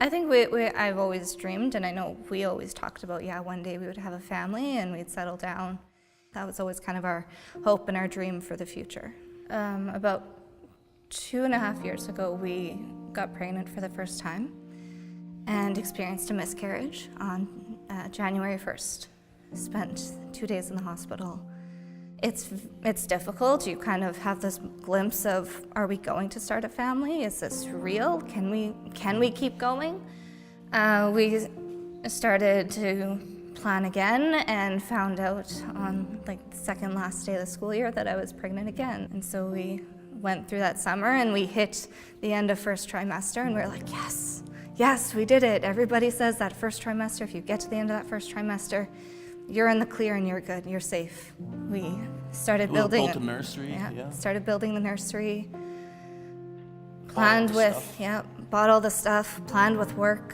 I think I've always dreamed, and I know we always talked about, one day we would have a family and we'd settle down. That was always kind of our hope and our dream for the future. About 2.5 years ago, we got pregnant for the first time and experienced a miscarriage on January 1st. Spent 2 days in the hospital. It's difficult. You kind of have this glimpse of, are we going to start a family? Is this real? Can we keep going? We started to plan again and found out on the second last day of the school year that I was pregnant again. And so we went through that summer and we hit the end of first trimester and we were like, yes, we did it. Everybody says that first trimester, if you get to the end of that first trimester, you're in the clear and you're good, you're safe. We started building built a nursery. Yeah. Started building the nursery. Planned with, bought all the stuff, planned with work,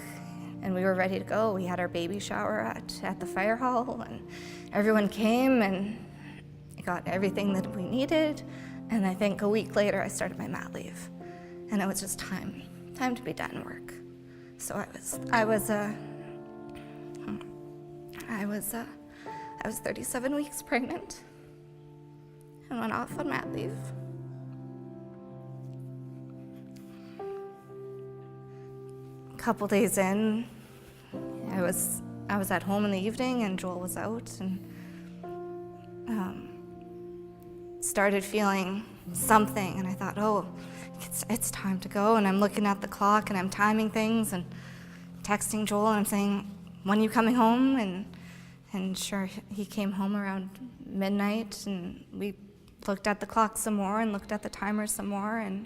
and we were ready to go. We had our baby shower at the fire hall, and everyone came and got everything that we needed. And I think a week later, I started my mat leave, and it was just time to be done work. So I was 37 weeks pregnant and went off on mat leave. A couple days in, I was at home in the evening and Joel was out, and started feeling something, and I thought, it's time to go. And I'm looking at the clock and I'm timing things and texting Joel and I'm saying, when are you coming home? And sure, he came home around midnight, and we looked at the clock some more and looked at the timer some more and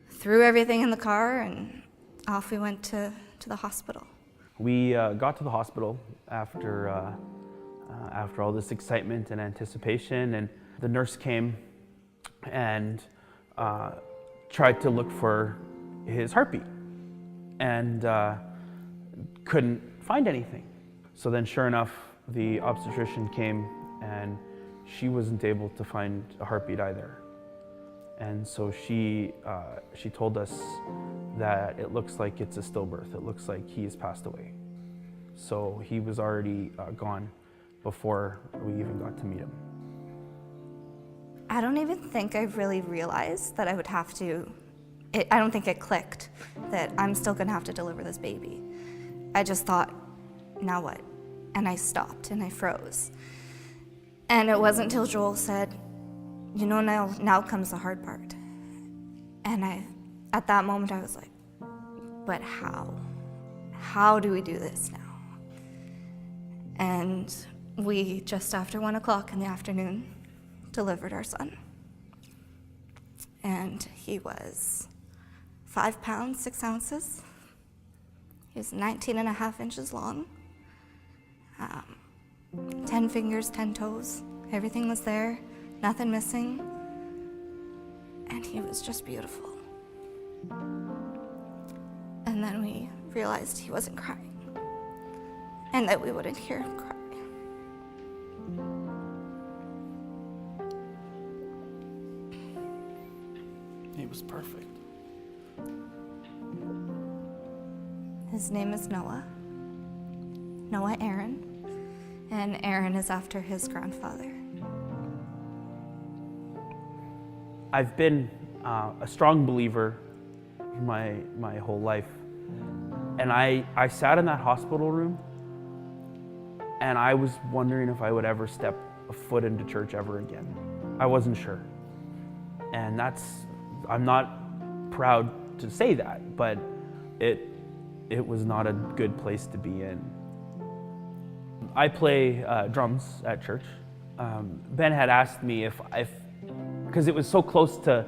threw everything in the car, and off we went to the hospital. We got to the hospital after all this excitement and anticipation, and the nurse came and tried to look for his heartbeat and couldn't find anything. So then sure enough, the obstetrician came and she wasn't able to find a heartbeat either. And so she told us that it looks like it's a stillbirth. It looks like he has passed away. So he was already gone before we even got to meet him. I don't even think I really realized that I would have to, I don't think it clicked that I'm still gonna have to deliver this baby. I just thought, now what? And I stopped and I froze. And it wasn't until Joel said, now comes the hard part. And at that moment I was like, but how? How do we do this now? And we, just after 1 o'clock in the afternoon, delivered our son. And he was 5 pounds, 6 ounces. He was 19.5 inches long. 10 fingers, 10 toes. Everything was there, nothing missing. And he was just beautiful. And then we realized he wasn't crying and that we wouldn't hear him cry. He was perfect. His name is Noah Aaron, and Aaron is after his grandfather. I've been a strong believer my whole life. And I sat in that hospital room and I was wondering if I would ever step a foot into church ever again. I wasn't sure. And I'm not proud to say that, but it was not a good place to be in. I play drums at church. Ben had asked me if because it was so close to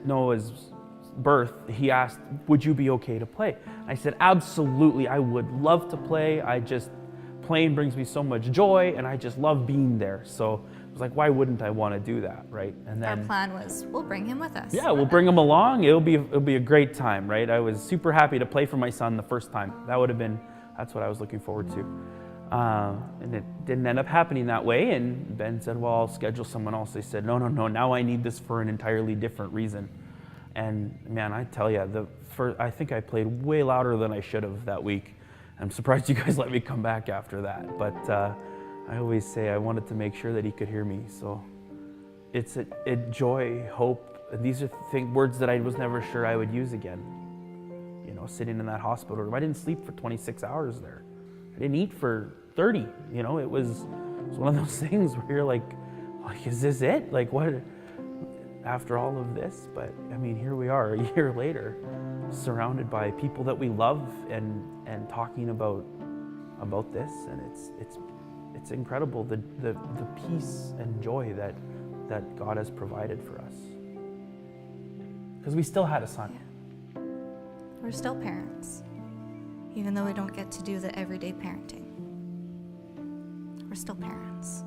Noah's birth, he asked, would you be okay to play? I said, absolutely, I would love to play. Playing brings me so much joy and I just love being there. So I was like, why wouldn't I want to do that, right? And then our plan was, we'll bring him with us. Yeah, we'll bring him along. It'll be a great time, right? I was super happy to play for my son the first time. That's what I was looking forward to. And it didn't end up happening that way. And Ben said, well, I'll schedule someone else. They said, no, now I need this for an entirely different reason. And man, I tell you, I think I played way louder than I should have that week. I'm surprised you guys let me come back after that. But I always say I wanted to make sure that he could hear me. So it's a joy, hope. And these are words that I was never sure I would use again. You know, sitting in that hospital room. I didn't sleep for 26 hours there. I didn't eat for 30. You know, it was one of those things where you're like, is this it? Like, what? After all of this? But I mean, here we are a year later, surrounded by people that we love and talking about this, and it's incredible the peace and joy that God has provided for us. Because we still had a son. Yeah. We're still parents, even though we don't get to do the everyday parenting. We're still parents.